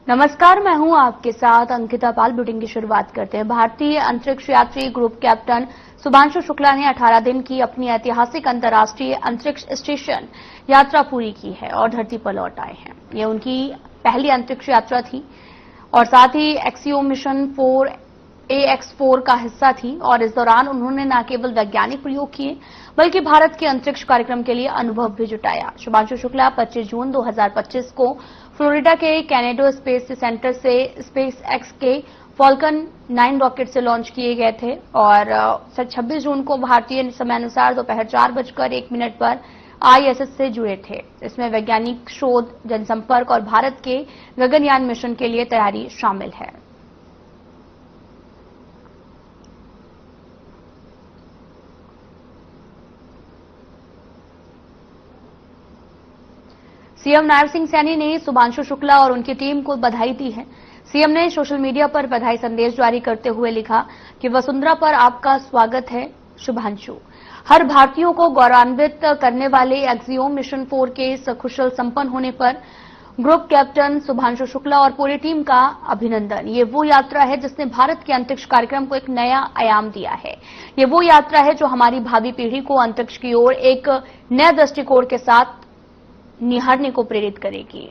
नमस्कार, मैं हूं आपके साथ अंकिता पाल। बुलेटिन की शुरुआत करते हैं। भारतीय अंतरिक्ष यात्री ग्रुप कैप्टन शुभांशु शुक्ला ने 18 दिन की अपनी ऐतिहासिक अंतर्राष्ट्रीय अंतरिक्ष स्टेशन यात्रा पूरी की है और धरती पर लौट आए हैं। ये उनकी पहली अंतरिक्ष यात्रा थी और साथ ही एक्सियो मिशन 4 AX4 का हिस्सा थी और इस दौरान उन्होंने न केवल वैज्ञानिक प्रयोग किए बल्कि भारत के अंतरिक्ष कार्यक्रम के लिए अनुभव भी जुटाया। शुभांशु शुक्ला 25 जून 2025 को फ्लोरिडा के कैनेडो स्पेस सेंटर से स्पेस एक्स के फॉल्कन 9 रॉकेट से लॉन्च किए गए थे और 26 जून को भारतीय समयानुसार दोपहर 4:01 पर ISS से जुड़े थे। इसमें वैज्ञानिक शोध, जनसंपर्क और भारत के गगनयान मिशन के लिए तैयारी शामिल है। सीएम नायब सिंह सैनी ने शुभांशु शुक्ला और उनकी टीम को बधाई दी है। सीएम ने सोशल मीडिया पर बधाई संदेश जारी करते हुए लिखा कि वसुंधरा पर आपका स्वागत है शुभांशु। हर भारतीयों को गौरवान्वित करने वाले एक्सियो मिशन 4 के सकुशल संपन्न होने पर ग्रुप कैप्टन शुभांशु शुक्ला और पूरी टीम का अभिनंदन। ये वो यात्रा है जिसने भारत के अंतरिक्ष कार्यक्रम को एक नया आयाम दिया है। ये वो यात्रा है जो हमारी भावी पीढ़ी को अंतरिक्ष की ओर एक नए दृष्टिकोण के साथ निहारने को प्रेरित करेगी।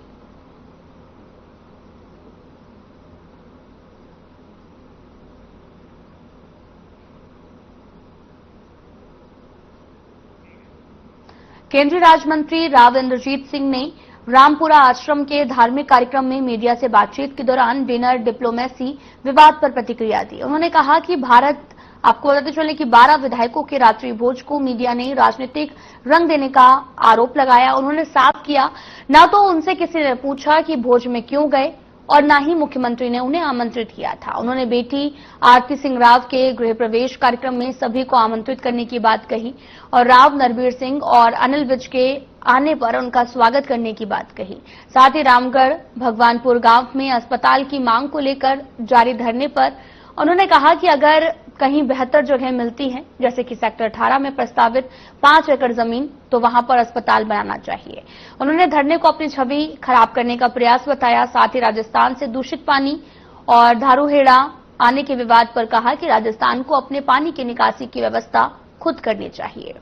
केंद्रीय राज्य मंत्री राव इंद्रजीत सिंह ने रामपुरा आश्रम के धार्मिक कार्यक्रम में मीडिया से बातचीत के दौरान डिनर डिप्लोमेसी विवाद पर प्रतिक्रिया दी। उन्होंने कहा कि भारत आपको बताते चले कि 12 विधायकों के रात्रि भोज को मीडिया ने राजनीतिक रंग देने का आरोप लगाया। उन्होंने साफ किया, न तो उनसे किसी ने पूछा कि भोज में क्यों गए और न ही मुख्यमंत्री ने उन्हें आमंत्रित किया था। उन्होंने बेटी आरती सिंह राव के गृह प्रवेश कार्यक्रम में सभी को आमंत्रित करने की बात कही और राव नरबीर सिंह और अनिल विज के आने पर उनका स्वागत करने की बात कही। साथ ही रामगढ़ भगवानपुर गांव में अस्पताल की मांग को लेकर जारी धरने पर उन्होंने कहा कि अगर कहीं बेहतर जगह मिलती है, जैसे कि सेक्टर 18 में प्रस्तावित 5 एकड़ जमीन, तो वहां पर अस्पताल बनाना चाहिए। उन्होंने धरने को अपनी छवि खराब करने का प्रयास बताया। साथ ही राजस्थान से दूषित पानी और धारूहेड़ा आने के विवाद पर कहा कि राजस्थान को अपने पानी की निकासी की व्यवस्था खुद करनी चाहिए।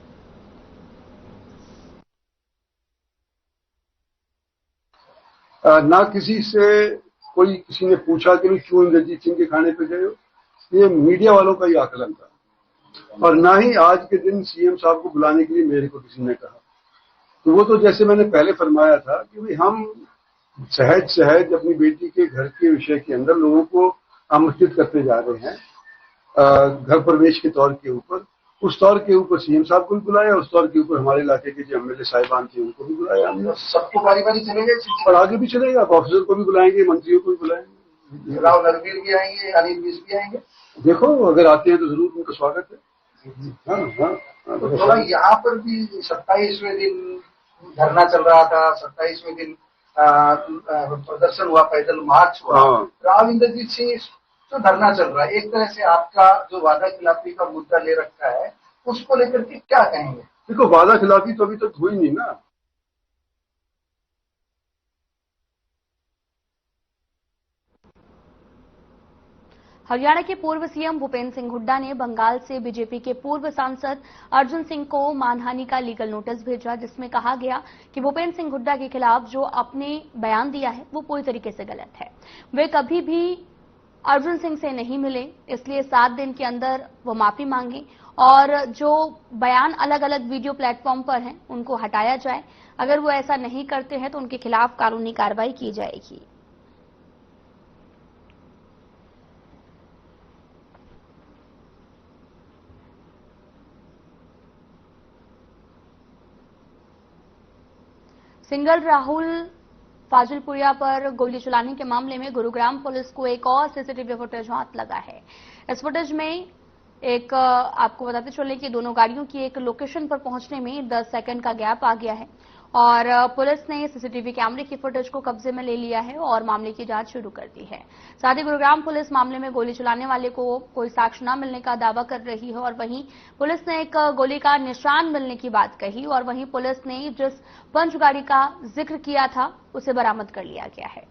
ना किसी से किसी ने पूछा कि क्यों इंद्रजीत सिंह के खाने पे गए हो, ये मीडिया वालों का ही आकलन था। और ना ही आज के दिन सीएम साहब को बुलाने के लिए मेरे को किसी ने कहा। तो वो तो जैसे मैंने पहले फरमाया था कि भाई हम सहज सहज अपनी बेटी के घर के विषय के अंदर लोगों को आमंत्रित करते जा रहे हैं घर प्रवेश के तौर के ऊपर। उस तौर के ऊपर सीएम साहब को भी बुलाया, उस तौर के ऊपर हमारे इलाके के जो एमएलए साहिबान थे उनको भी बुलाया हमने। सबको बारी बारी चलेंगे और आगे भी चलेगा। ऑफिसर को भी बुलाएंगे, मंत्रियों को भी बुलाएंगे, राव नरबीर भी आएंगे, अनिल विज भी आएंगे। देखो अगर आते हैं तो जरूर उनका स्वागत है। हाँ। तो थोड़ा यहाँ पर भी 27वें दिन धरना चल रहा था, 27वें दिन प्रदर्शन हुआ, पैदल मार्च हुआ। राव इंद्रजीत सिंह तो धरना चल रहा है, एक तरह से आपका जो वादा खिलाफी का मुद्दा ले रखा है उसको लेकर के क्या कहेंगे? देखो वादा खिलाफी तो अभी तक हुई नहीं ना। हरियाणा के पूर्व सीएम भूपेंद्र सिंह हुड्डा ने बंगाल से बीजेपी के पूर्व सांसद अर्जुन सिंह को मानहानि का लीगल नोटिस भेजा, जिसमें कहा गया कि भूपेंद्र सिंह हुड्डा के खिलाफ जो आपने बयान दिया है वो पूरी तरीके से गलत है। वे कभी भी अर्जुन सिंह से नहीं मिले, इसलिए 7 दिन के अंदर वो माफी मांगे और जो बयान अलग अलग वीडियो प्लेटफॉर्म पर हैं उनको हटाया जाए। अगर वो ऐसा नहीं करते हैं तो उनके खिलाफ कानूनी कार्रवाई की जाएगी। सिंगल राहुल फाजिलपुरिया पर गोली चलाने के मामले में गुरुग्राम पुलिस को एक और सीसीटीवी फुटेज हाथ लगा है। इस फुटेज में एक आपको बताते चले कि दोनों गाड़ियों की एक लोकेशन पर पहुंचने में 10 सेकंड का गैप आ गया है और पुलिस ने सीसीटीवी कैमरे की फुटेज को कब्जे में ले लिया है और मामले की जांच शुरू कर दी है। साथ ही गुरुग्राम पुलिस मामले में गोली चलाने वाले को कोई साक्ष्य न मिलने का दावा कर रही है और वहीं पुलिस ने एक गोली का निशान मिलने की बात कही और वहीं पुलिस ने जिस पंच गाड़ी का जिक्र किया था उसे बरामद कर लिया गया है।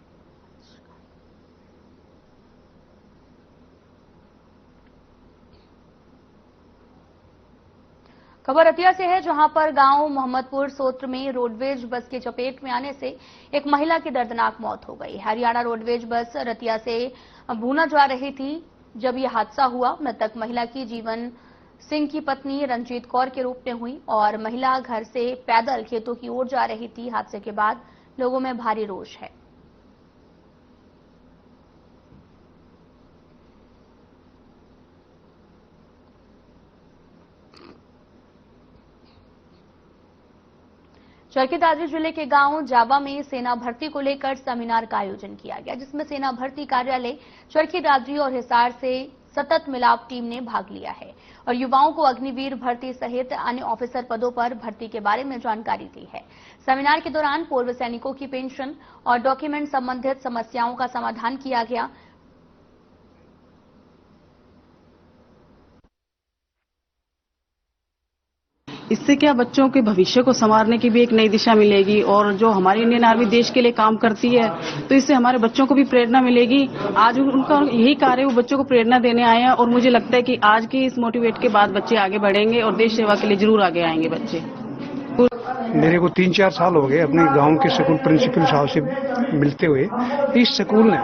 खबर रतिया से है, जहां पर गांव मोहम्मदपुर सोत्र में रोडवेज बस के चपेट में आने से एक महिला की दर्दनाक मौत हो गई। हरियाणा रोडवेज बस रतिया से भूना जा रही थी जब यह हादसा हुआ। मृतक महिला की जीवन सिंह की पत्नी रंजीत कौर के रूप में हुई और महिला घर से पैदल खेतों की ओर जा रही थी। हादसे के बाद लोगों में भारी रोष है। चरखी दादरी जिले के गांव जावा में सेना भर्ती को लेकर सेमिनार का आयोजन किया गया, जिसमें सेना भर्ती कार्यालय चरखी दादरी और हिसार से सतत मिलाप टीम ने भाग लिया है और युवाओं को अग्निवीर भर्ती सहित अन्य ऑफिसर पदों पर भर्ती के बारे में जानकारी दी है। सेमिनार के दौरान पूर्व सैनिकों की पेंशन और डॉक्यूमेंट संबंधित समस्याओं का समाधान किया गया। इससे क्या बच्चों के भविष्य को संवारने की भी एक नई दिशा मिलेगी और जो हमारी इंडियन आर्मी देश के लिए काम करती है तो इससे हमारे बच्चों को भी प्रेरणा मिलेगी। आज उनका यही कार्य है, वो बच्चों को प्रेरणा देने आए हैं और मुझे लगता है कि आज के इस मोटिवेट के बाद बच्चे आगे बढ़ेंगे और देश सेवा के लिए जरूर आगे आएंगे बच्चे। मेरे को 3-4 साल हो गए अपने गांव के स्कूल प्रिंसिपल साहब से मिलते हुए। इस स्कूल ने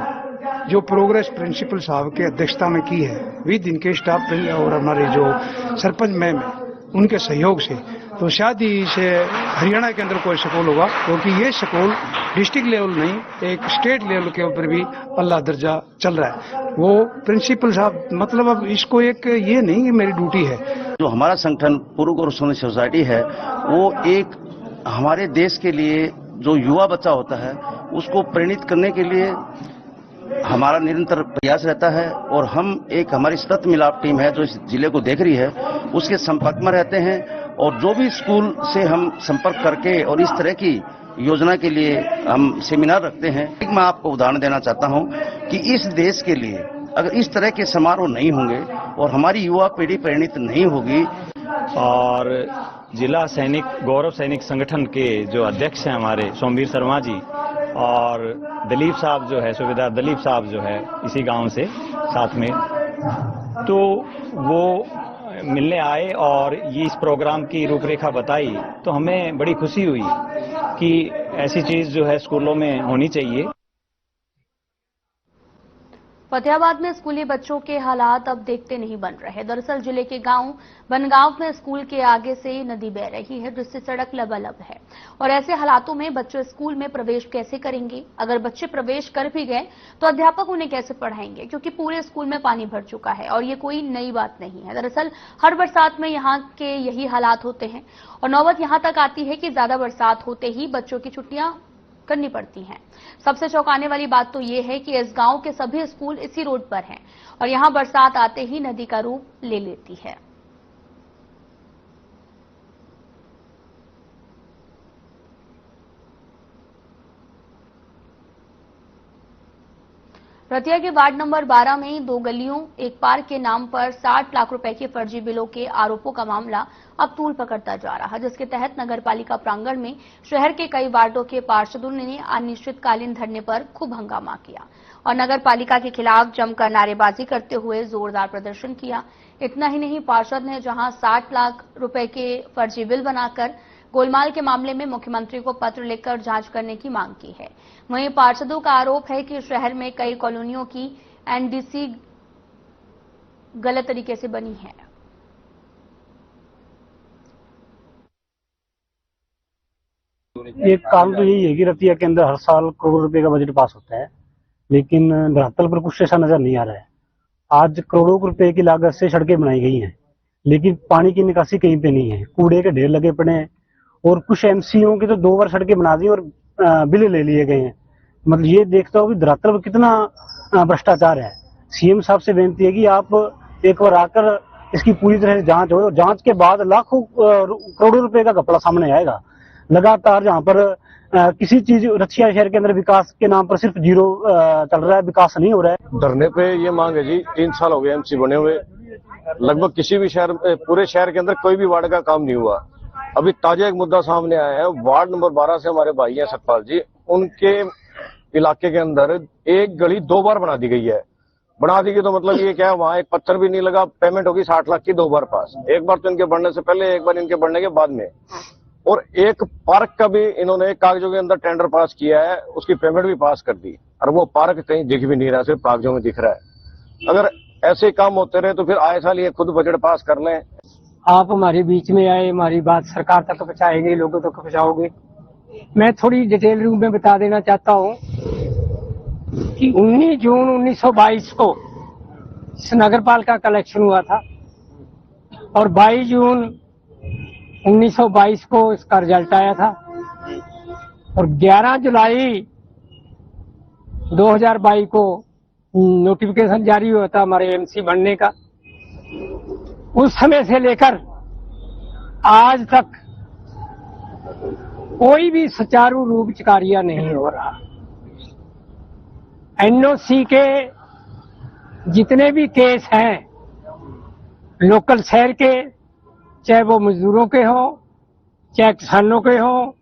जो प्रोग्रेस प्रिंसिपल साहब के अध्यक्षता में की है विद इनके स्टाफ और हमारे जो सरपंच मैम है उनके सहयोग से, तो शायद ही इसे हरियाणा के अंदर कोई स्कूल होगा, क्योंकि ये स्कूल डिस्ट्रिक्ट लेवल नहीं एक स्टेट लेवल के ऊपर भी अल्लाह दर्जा चल रहा है। वो प्रिंसिपल साहब मतलब अब इसको एक ये नहीं कि मेरी ड्यूटी है। जो हमारा संगठन पूर्व गौरव सोसाइटी है वो एक हमारे देश के लिए जो युवा बच्चा होता है उसको प्रेरित करने के लिए हमारा निरंतर प्रयास रहता है और हम एक हमारी सतत मिलाप टीम है जो इस जिले को देख रही है उसके संपर्क में रहते हैं और जो भी स्कूल से हम संपर्क करके और इस तरह की योजना के लिए हम सेमिनार रखते हैं। मैं आपको उदाहरण देना चाहता हूं कि इस देश के लिए अगर इस तरह के समारोह नहीं होंगे और हमारी युवा पीढ़ी प्रेरित नहीं होगी। और जिला सैनिक गौरव सैनिक संगठन के जो अध्यक्ष हैं हमारे सोमवीर शर्मा जी और दलीप साहब जो है सूबेदार दलीप साहब जो है इसी गांव से साथ में, तो वो मिलने आए और ये इस प्रोग्राम की रूपरेखा बताई तो हमें बड़ी खुशी हुई कि ऐसी चीज जो है स्कूलों में होनी चाहिए। फतेहाबाद में स्कूली बच्चों के हालात अब देखते नहीं बन रहे। दरअसल जिले के गांव बनगांव में स्कूल के आगे से नदी बह रही है जिससे सड़क लबालब है और ऐसे हालातों में बच्चे स्कूल में प्रवेश कैसे करेंगे। अगर बच्चे प्रवेश कर भी गए तो अध्यापक उन्हें कैसे पढ़ाएंगे, क्योंकि पूरे स्कूल में पानी भर चुका है और ये कोई नई बात नहीं है। दरअसल हर बरसात में यहाँ के यही हालात होते हैं और नौबत यहाँ तक आती है कि ज्यादा बरसात होते ही बच्चों की छुट्टियां करनी पड़ती हैं। सबसे चौंकाने वाली बात तो ये है कि इस गांव के सभी स्कूल इसी रोड पर हैं और यहां बरसात आते ही नदी का रूप ले लेती है। रतिया के वार्ड नंबर 12 में 2 गलियों एक पार्क के नाम पर 60 लाख रुपए के फर्जी बिलों के आरोपों का मामला अब तूल पकड़ता जा रहा है, जिसके तहत नगरपालिका प्रांगण में शहर के कई वार्डों के पार्षदों ने अनिश्चितकालीन धरने पर खूब हंगामा किया और नगरपालिका के खिलाफ जमकर नारेबाजी करते हुए जोरदार प्रदर्शन किया। इतना ही नहीं, पार्षद ने जहां 60 लाख रुपए के फर्जी बिल बनाकर गोलमाल के मामले में मुख्यमंत्री को पत्र लिखकर जांच करने की मांग की है। वहीं पार्षदों का आरोप है कि शहर में कई कॉलोनियों की एनडीसी गलत तरीके से बनी है। एक काम तो यही है कि रतिया के अंदर हर साल करोड़ रुपए का बजट पास होता है, लेकिन धरातल पर कुछ ऐसा नजर नहीं आ रहा है। आज करोड़ों रुपए की लागत से सड़कें बनाई गई हैं, लेकिन पानी की निकासी कहीं पे नहीं है। कूड़े के ढेर लगे पड़े हैं और कुछ एमसीओ की तो 2 बार सड़कें बना दी और बिल ले लिए गए हैं। मतलब ये देखता हूँ कि धरातल पर कितना भ्रष्टाचार है। सीएम साहब से बेनती है कि आप एक बार आकर इसकी पूरी तरह से जांच हो और जांच के बाद लाखों करोड़ों रुपए का घपला सामने आएगा। लगातार जहाँ पर किसी चीज रतिया शहर के अंदर विकास के नाम पर सिर्फ जीरो चल रहा है, विकास नहीं हो रहा है। धरने पे ये मांग है जी, 3 साल हो गए एमसी बने हुए, लगभग किसी भी शहर पूरे शहर के अंदर कोई भी वार्ड का काम नहीं हुआ। अभी ताजा एक मुद्दा सामने आया है, वार्ड नंबर 12 से हमारे भाई हैं सतपाल जी, उनके इलाके के अंदर एक गली 2 बार बना दी गई है। बना देगी तो मतलब ये क्या है, वहां एक पत्थर भी नहीं लगा, पेमेंट होगी 60 लाख की 2 बार पास, एक बार तो इनके बढ़ने से पहले, एक बार इनके बढ़ने के बाद में। और एक पार्क का भी इन्होंने कागजों के अंदर टेंडर पास किया है, उसकी पेमेंट भी पास कर दी, और वो पार्क कहीं दिख भी नहीं रहा, सिर्फ कागजों में दिख रहा है। अगर ऐसे काम होते रहे तो फिर आए साल ये खुद बजट पास कर लें। आप हमारे बीच में आए, हमारी बात सरकार तक पहुंचाएंगे, लोगों तक पहुंचाओगे। मैं थोड़ी डिटेल रूप में बता देना चाहता हूं कि 19 जून 1922 को इस नगर पालिका का इलेक्शन हुआ था और 22 जून 1922 को इसका रिजल्ट आया था और 11 जुलाई 2022 को नोटिफिकेशन जारी हुआ था हमारे एमसी बनने का। उस समय से लेकर आज तक कोई भी सुचारू रूप से कार्य नहीं हो रहा। एनओसी के जितने भी केस हैं लोकल शहर के, चाहे वो मजदूरों के हों, चाहे किसानों के हों,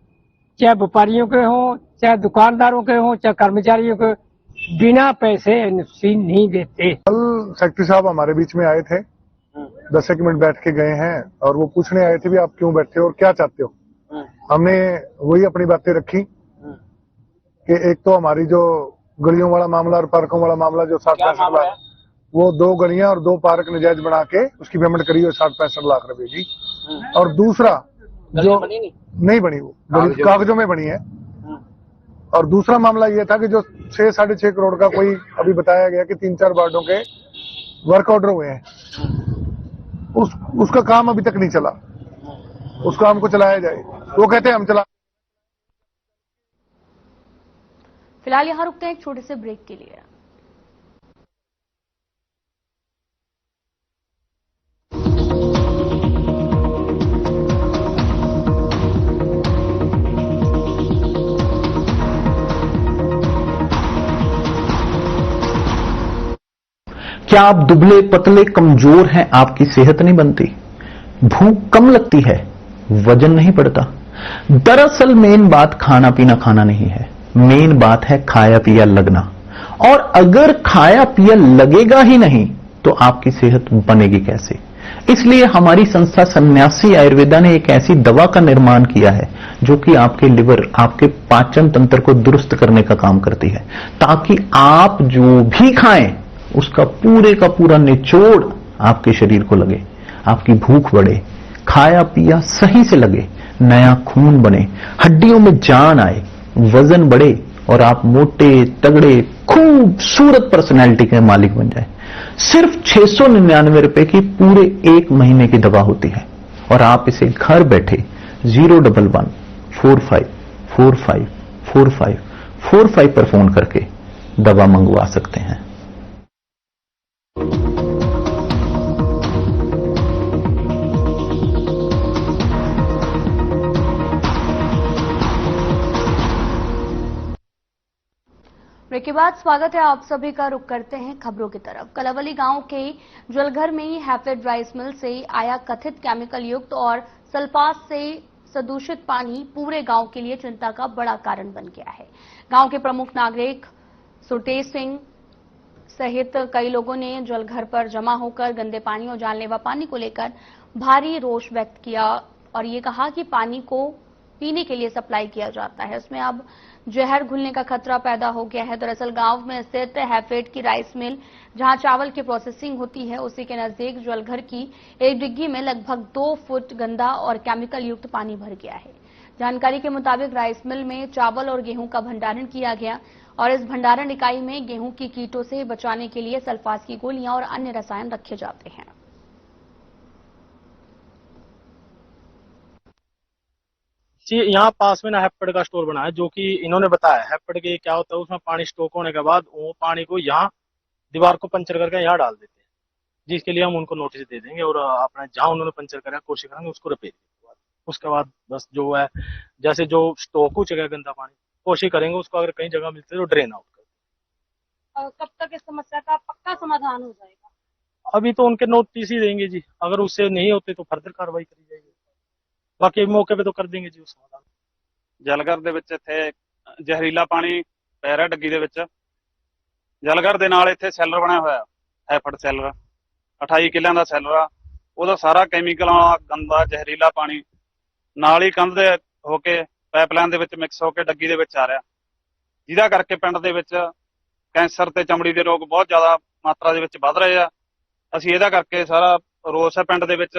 चाहे व्यापारियों के हों, चाहे दुकानदारों के हों, चाहे कर्मचारियों के, बिना पैसे एनओसी नहीं देते। कल सेक्रेटरी साहब हमारे बीच में आए थे, 10 मिनट बैठ के गए हैं और वो पूछने आए थे भी आप क्यों बैठे हो और क्या चाहते हो। हमने वही अपनी बातें रखी कि एक तो हमारी जो गलियों वाला मामला और पार्कों वाला मामला जो 60-65 लाख, वो 2 गलियां और 2 पार्क नजायज बना के उसकी पेमेंट करी है 60-65 लाख रुपए की। और दूसरा जो नहीं बनी, वो कागजों में बनी है। और दूसरा मामला ये था कि जो 6-6.5 करोड़ का कोई अभी बताया गया कि 3-4 वार्डों के वर्क ऑर्डर हुए हैं, उसका काम अभी तक नहीं चला, उस काम को चलाया जाए। वो कहते हैं हम चला। फिलहाल यहां रुकते हैं एक छोटे से ब्रेक के लिए। क्या आप दुबले पतले कमजोर हैं, आपकी सेहत नहीं बनती, भूख कम लगती है, वजन नहीं बढ़ता? दरअसल मेन बात खाना पीना खाना नहीं है, मेन बात है खाया पिया लगना। और अगर खाया पिया लगेगा ही नहीं तो आपकी सेहत बनेगी कैसे? इसलिए हमारी संस्था सन्यासी आयुर्वेदा ने एक ऐसी दवा का निर्माण किया है जो कि आपके लिवर, आपके पाचन तंत्र को दुरुस्त करने का काम करती है, ताकि आप जो भी खाएं उसका पूरे का पूरा निचोड़ आपके शरीर को लगे, आपकी भूख बढ़े, खाया पिया सही से लगे, नया खून बने, हड्डियों में जान आए, वजन बढ़े और आप मोटे तगड़े खूबसूरत पर्सनैलिटी के मालिक बन जाए। सिर्फ 699 रुपए की पूरे 1 महीने की दवा होती है और आप इसे घर बैठे 011-45454545 पर फोन करके दवा मंगवा सकते हैं। ब्रेक के बाद स्वागत है आप सभी का। रुक करते हैं खबरों की तरफ। कलावली गांव के ज्वलघर में ही हैफेड राइस मिल से आया कथित केमिकल युक्त और सल्फास से प्रदूषित पानी पूरे गांव के लिए चिंता का बड़ा कारण बन गया है। गांव के प्रमुख नागरिक सुरतेज सिंह सहित कई लोगों ने ज्वलघर पर जमा होकर गंदे पानी और जानलेवा पानी को लेकर भारी रोष व्यक्त किया और ये कहा कि पानी को पीने के लिए सप्लाई किया जाता है, उसमें अब जहर घुलने का खतरा पैदा हो गया है। दरअसल गांव में स्थित हैफेड की राइस मिल जहां चावल की प्रोसेसिंग होती है, उसी के नजदीक ज्वलघर की एक डिग्गी में लगभग 2 फुट गंदा और केमिकल युक्त पानी भर गया है। जानकारी के मुताबिक राइस मिल में चावल और गेहूं का भंडारण किया गया और इस भंडारण इकाई में गेहूं की कीटों से बचाने के लिए सल्फास की गोलियां और अन्य रसायन रखे जाते हैं। जी, यहाँ पास में ना हैफेड का स्टोर बना है, जो कि इन्होंने बताया हैफेड के क्या होता है, उसमें पानी स्टॉक होने के बाद वो पानी को यहाँ दीवार को पंचर करके यहाँ डाल देते हैं, जिसके लिए हम उनको नोटिस दे देंगे और अपना जहाँ उन्होंने पंचर करा कोशिश करेंगे उसको रिपेयर करेंगे। उसके बाद बस जो है जैसे जो स्टॉक हो चुका है गंदा पानी, कोशिश करेंगे उसको अगर कहीं जगह मिलती है तो ड्रेन आउट कर। कब तक इस समस्या का पक्का समाधान हो जाएगा? अभी तो उनके नोटिस ही देंगे जी, अगर उससे नहीं होते तो फर्दर कार्रवाई करी जाएगी, बाकी मौके पे तो कर देंगे जी। ਉਸ ਸਮਾਧਾਨ ਜਲਘਰ ਦੇ ਵਿੱਚ ਇੱਥੇ ਜ਼ਹਿਰੀਲਾ ਪਾਣੀ ਪੈ ਰਿਹਾ ਡੱਗੀ ਦੇ ਵਿੱਚ, ਜਲਗੜ੍ਹ ਦੇ ਨਾਲ ਇੱਥੇ ਸੈਲਰ ਬਣਿਆ ਹੋਇਆ ਹੈਫੜ ਸੈਲਰ 28 ਕਿੱਲਿਆਂ ਦਾ ਸੈਲਰ ਆ। ਉਹਦਾ ਸਾਰਾ ਕੈਮੀਕਲਾਂ ਵਾਲਾ ਗੰਦਾ ਜ਼ਹਿਰੀਲਾ ਪਾਣੀ ਨਾਲ ਹੀ ਕੰਧ ਦੇ ਹੋ ਕੇ ਪਾਈਪਲਾਈਨ ਦੇ ਵਿੱਚ ਮਿਕਸ ਹੋ ਕੇ ਡੱਗੀ ਦੇ ਵਿੱਚ ਆ ਰਿਹਾ, ਜਿਹਦਾ ਕਰਕੇ ਪਿੰਡ ਦੇ ਵਿੱਚ ਕੈਂਸਰ ਤੇ ਚਮੜੀ ਦੇ ਰੋਗ ਬਹੁਤ ਜ਼ਿਆਦਾ ਮਾਤਰਾ ਦੇ ਵਿੱਚ ਵੱਧ ਰਹੇ ਆ। ਅਸੀਂ ਇਹਦਾ ਕਰਕੇ ਸਾਰਾ ਰੋਸ ਹੈ ਪਿੰਡ ਦੇ ਵਿੱਚ,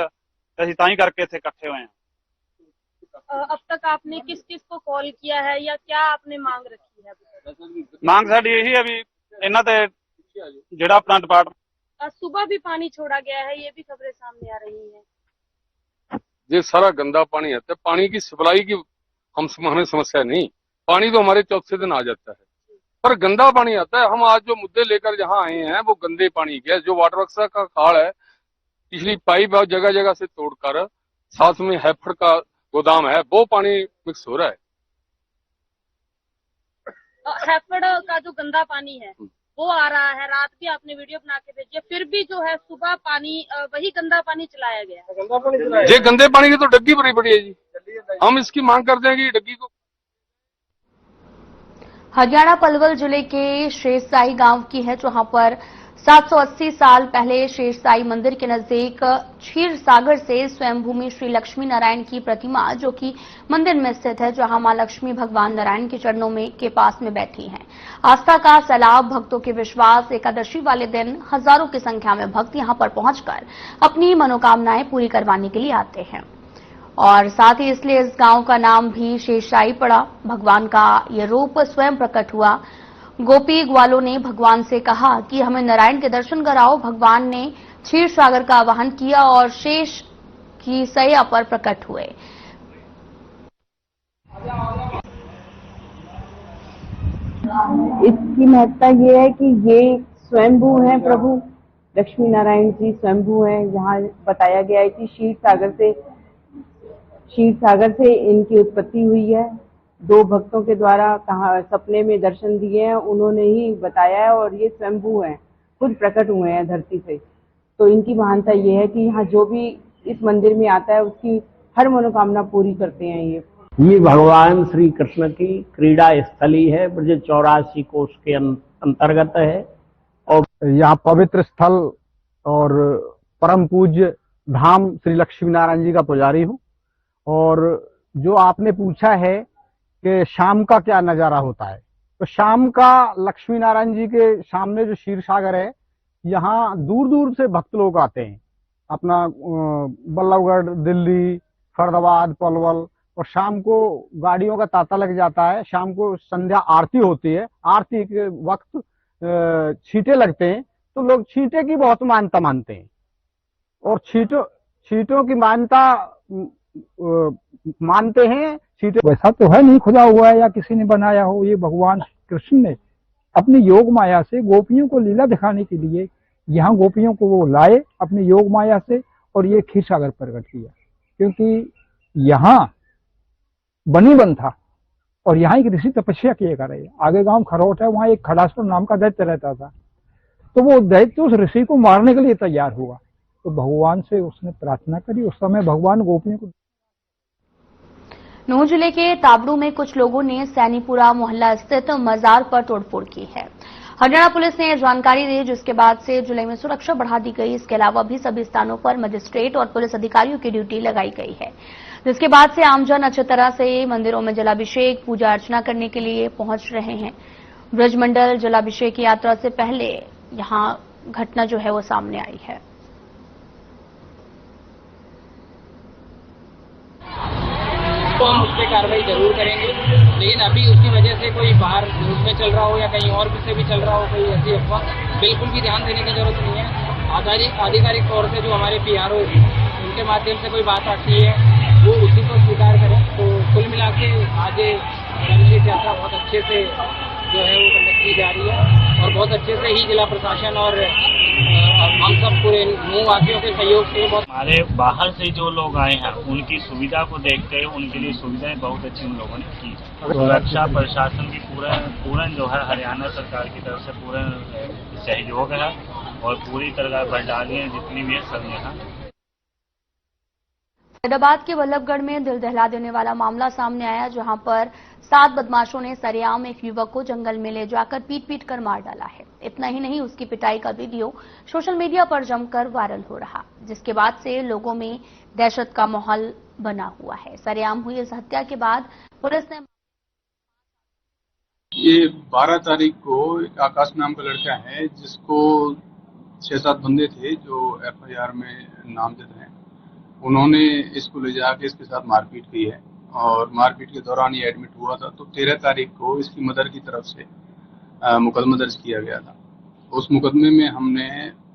ਅਸੀਂ ਤਾਂ ਹੀ ਕਰਕੇ ਇੱਥੇ ਇਕੱਠੇ ਹੋਏ ਹਾਂ। अब तक आपने किस किस को कॉल किया है या क्या आपने मांग रखी है? ਮੰਗ ਸਾਡੀ ਇਹੀ ਹੈ ਵੀ ਇਹਨਾਂ ਤੇ ਜਿਹੜਾ ਆਪਣਾ डिपार्टमेंट सुबह भी पानी छोड़ा गया है, ये भी खबरें सामने आ रही है। ये सारा गंदा पानी आता है। पानी की सप्लाई की हमें समस्या नहीं, पानी तो हमारे चौथे दिन आ जाता है, पर गंदा पानी आता है। हम आज जो मुद्दे लेकर यहाँ आए हैं वो गंदे पानी के, जो वाटर वर्क्स का खाड़ है, पिछली पाइप जगह जगह से तोड़कर साथ में हैफड़ का गोदाम है, वो पानी मिक्स हो रहा है। हैफड़ का जो गंदा पानी है वो आ रहा है, रात भी आपने वीडियो बना के भेजी, फिर भी जो है सुबह पानी वही गंदा पानी चलाया गया। ये गंदे पानी की तो डग्गी भरी पड़ी है जी, हम इसकी मांग करते हैं कि डग्गी को। हरियाणा पलवल जिले के शेषशाही गांव की है, जहां पर 780 साल पहले शेषशाही मंदिर के नजदीक क्षीर सागर से स्वयंभूमि श्री लक्ष्मी नारायण की प्रतिमा, जो कि मंदिर में स्थित है, जहां मां लक्ष्मी भगवान नारायण के चरणों में के पास में बैठी हैं। आस्था का सैलाब, भक्तों के विश्वास, एकादशी वाले दिन हजारों की संख्या में भक्त यहां पर पहुंचकर अपनी मनोकामनाएं पूरी करवाने के लिए आते हैं और साथ ही इसलिए इस गांव का नाम भी शेषशाही पड़ा। भगवान का ये रूप स्वयं प्रकट हुआ। गोपी ग्वालों ने भगवान से कहा कि हमें नारायण के दर्शन कराओ। भगवान ने क्षीर सागर का आवाहन किया और शेष की सैया पर प्रकट हुए। इसकी महत्ता ये है कि ये स्वयंभू है, प्रभु लक्ष्मी नारायण जी स्वयंभू है। यहाँ बताया गया है कि क्षीर सागर से इनकी उत्पत्ति हुई है। 2 भक्तों के द्वारा कहा सपने में दर्शन दिए हैं, उन्होंने ही बताया है और ये स्वयंभू हैं, खुद प्रकट हुए हैं धरती से। तो इनकी महानता ये है कि यहाँ जो भी इस मंदिर में आता है उसकी हर मनोकामना पूरी करते हैं। ये भगवान श्री कृष्ण की क्रीड़ा स्थली है, ब्रज 84 कोष के अंतर्गत है और यहाँ पवित्र स्थल और परम पूज्य धाम श्री लक्ष्मी नारायण जी का पुजारी हूँ। और जो आपने पूछा है कि शाम का क्या नजारा होता है, तो शाम का लक्ष्मी नारायण जी के सामने जो क्षीर सागर है, यहाँ दूर दूर से भक्त लोग आते हैं, अपना बल्लभगढ़, दिल्ली, फरीदाबाद, पलवल, और शाम को गाड़ियों का तांता लग जाता है। शाम को संध्या आरती होती है, आरती के वक्त छींटे लगते हैं, तो लोग छींटे की बहुत मान्यता मानते हैं और छींटों की मान्यता मानते हैं। छींटे वैसा तो है नहीं खुदा हुआ है या किसी ने बनाया हो, ये भगवान कृष्ण ने अपनी योग माया से गोपियों को लीला दिखाने के लिए यहाँ गोपियों को वो लाए अपनी योग माया से और ये क्षीर सागर प्रकट किया, क्योंकि यहाँ बनी बन था और यहाँ एक ऋषि तपस्या किए कर रहे। आगे गांव खरोट है, वहाँ एक खड़ासुर नाम का दैत्य रहता था, तो वो दैत्य उस ऋषि को मारने के लिए तैयार हुआ, तो भगवान से उसने प्रार्थना करी। उस समय भगवान गोपियों को। नूंह जिले के ताबड़ू में कुछ लोगों ने सैनीपुरा मोहल्ला स्थित मजार पर तोड़फोड़ की है। हरियाणा पुलिस ने जानकारी दी, जिसके बाद से जिले में सुरक्षा बढ़ा दी गई। इसके अलावा भी सभी स्थानों पर मजिस्ट्रेट और पुलिस अधिकारियों की ड्यूटी लगाई गई है, जिसके बाद से आमजन अच्छी तरह से मंदिरों में जलाभिषेक, पूजा अर्चना करने के लिए पहुंच रहे हैं। ब्रजमंडल जलाभिषेक की यात्रा से पहले यहां घटना जो है वो सामने आई है। तो हम उस पर कार्रवाई जरूर करेंगे, लेकिन अभी उसकी वजह से कोई बाहर न्यूज में चल रहा हो या कहीं और से भी चल रहा हो कोई ऐसी अफवाह, बिल्कुल भी ध्यान देने की जरूरत नहीं है। आधिकारिक तौर से जो हमारे PRO उनके माध्यम से कोई बात आती है वो उसी को स्वीकार करें। तो कुल मिला के आज जलाभिषेक यात्रा बहुत अच्छे से जो है वो कंडक्ट की जा रही है और बहुत अच्छे से ही जिला प्रशासन और हम सब पूरे नूंह वासियों के सहयोग से बहुत। हमारे बाहर से जो लोग आए हैं उनकी सुविधा को देखते हुए उनके लिए सुविधाएं बहुत अच्छी उन लोगों ने की। सुरक्षा प्रशासन की पूरा जो है हरियाणा सरकार की तरफ से पूरा सहयोग है और पूरी तरह बटालियां जितनी भी है सब यहाँ। फरीदाबाद के बल्लभगढ़ में दिल दहला देने वाला मामला सामने आया, जहां पर 7 बदमाशों ने सरेआम एक युवक को जंगल में ले जाकर पीट कर मार डाला है। इतना ही नहीं, उसकी पिटाई का वीडियो सोशल मीडिया पर जमकर वायरल हो रहा, जिसके बाद से लोगों में दहशत का माहौल बना हुआ है। सरेआम हुई इस हत्या के बाद पुलिस ने ये 12 तारीख को एक आकाश नाम का लड़का है, जिसको 6-7 बंदे थे जो FIR में नामजद हैं। उन्होंने इसको ले जाके इसके साथ मारपीट की है और मारपीट के दौरान ये एडमिट हुआ था। तो 13 तारीख को इसकी मदर की तरफ से मुकदमा दर्ज किया गया था। उस मुकदमे में हमने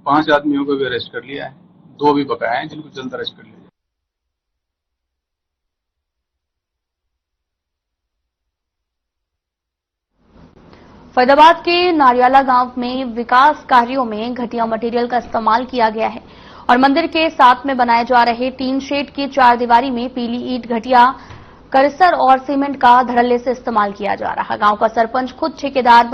5 आदमियों को भी अरेस्ट कर लिया है, 2 अभी बकाया हैं जिनको जल्द अरेस्ट कर लिया जाए। फरीदाबाद के नारियाला गांव में विकास कार्यों में घटिया मटेरियल का इस्तेमाल किया गया है और मंदिर के साथ में बनाए जा रहे टीन शेड की 4 दीवारी में पीली ईंट, घटिया करसर और सीमेंट का धड़ल्ले से इस्तेमाल किया जा रहा। गांव का सरपंच खुद ठेकेदार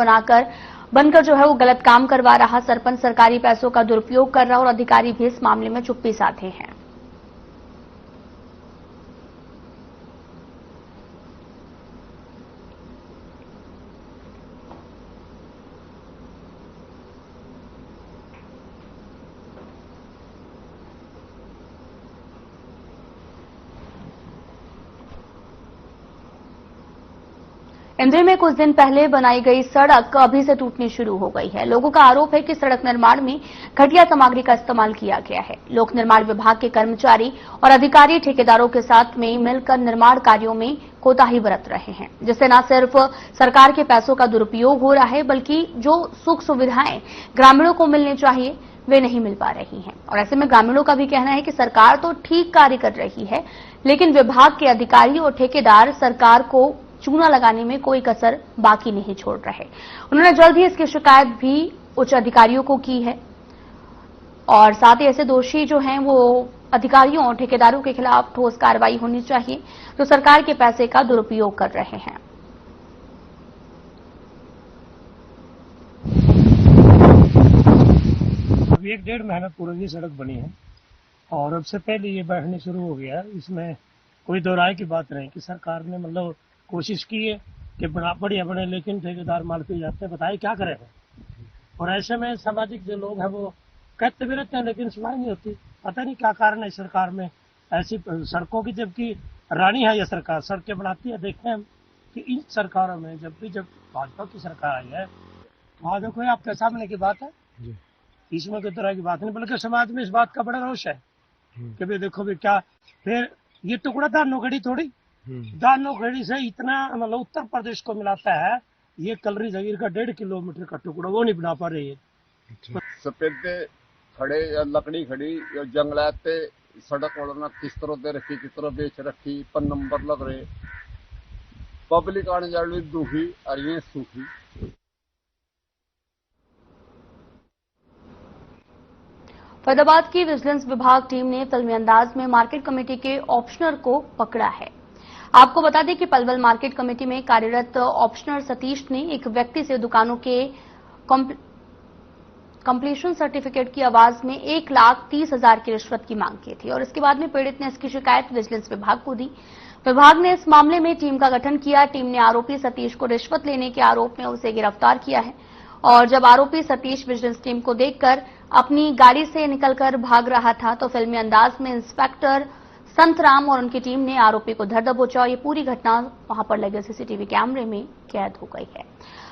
बनकर जो है वो गलत काम करवा रहा। सरपंच सरकारी पैसों का दुरुपयोग कर रहा और अधिकारी भी इस मामले में चुप्पी साधे हैं। इंदौर में कुछ दिन पहले बनाई गई सड़क अभी से टूटनी शुरू हो गई है। लोगों का आरोप है कि सड़क निर्माण में घटिया सामग्री का इस्तेमाल किया गया है। लोक निर्माण विभाग के कर्मचारी और अधिकारी ठेकेदारों के साथ में मिलकर निर्माण कार्यों में कोताही बरत रहे हैं, जिससे न सिर्फ सरकार के पैसों का दुरुपयोग हो रहा है, बल्कि जो सुख सुविधाएं ग्रामीणों को मिलनी चाहिए वे नहीं मिल पा रही हैं। और ऐसे में ग्रामीणों का भी कहना है कि सरकार तो ठीक कार्य कर रही है, लेकिन विभाग के अधिकारी और ठेकेदार सरकार को चूना लगाने में कोई कसर बाकी नहीं छोड़ रहे। उन्होंने जल्द ही इसकी शिकायत भी उच्च अधिकारियों को की है और साथ ही ऐसे दोषी जो हैं वो अधिकारियों और ठेकेदारों के खिलाफ ठोस कार्रवाई होनी चाहिए जो सरकार के पैसे का दुरुपयोग कर रहे हैं। अभी 1-1.5 महीना पूर्व ये सड़क बनी है और अब से पहले ये बैठने शुरू हो गया। इसमें कोई दो राय की बात नहीं कि सरकार ने मतलब कोशिश की है कि बढ़िया बने, लेकिन ठेकेदार माल पे जाते हैं, बताइए क्या करें। और ऐसे में सामाजिक जो लोग हैं वो कहते भी रहते हैं, लेकिन सुनाई नहीं होती। पता नहीं क्या कारण है सरकार में ऐसी सड़कों की, जबकि रानी है यह सरकार, सड़कें बनाती है। देखते हैं कि इन सरकारों में जब भाजपा की सरकार आई है, वहाँ देखो आपके सामने की बात है, इसमें कोई तरह की बात नहीं, बल्कि समाज में इस बात का बड़ा रोष है कि भाई देखो भी क्या। फिर ये टुकड़ा दानोगढ़ी थोड़ी, दानोगढ़ी से इतना मतलब उत्तर प्रदेश को मिलाता है, ये कलरी जगीर का 1.5 किलोमीटर का टुकड़ा वो नहीं बना पा रही है। सफेदे खड़े या लकड़ी खड़ी या जंगलाते सड़क वड़ना किस तरह दे रखी, किस तरह बेच रखी, पर नंबर लग रहे, पब्लिक आने जाने दुखी और ये सुखी। फरीदाबाद की विजिलेंस विभाग टीम ने फिल्मी अंदाज में मार्केट कमेटी के ऑप्शनर को पकड़ा है। आपको बता दें कि पलवल मार्केट कमेटी में कार्यरत ऑप्शनर सतीश ने एक व्यक्ति से दुकानों के कंप्लीशन सर्टिफिकेट की आवाज में 1,30,000 की रिश्वत की मांग की थी और इसके बाद में पीड़ित ने इसकी शिकायत विजिलेंस विभाग को दी। विभाग ने इस मामले में टीम का गठन किया। टीम ने आरोपी सतीश को रिश्वत लेने के आरोप में उसे गिरफ्तार किया है और जब आरोपी सतीश विजिलेंस टीम को देखकर अपनी गाड़ी से निकलकर भाग रहा था तो फिल्मी अंदाज में इंस्पेक्टर संतराम और उनकी टीम ने आरोपी को धर दबोचा और ये पूरी घटना वहां पर लगे सीसीटीवी कैमरे में कैद हो गई है।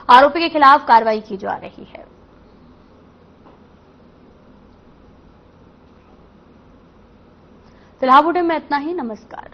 आरोपी के खिलाफ कार्रवाई की जा रही है। फिलहाल बुलेटिन में इतना ही। नमस्कार।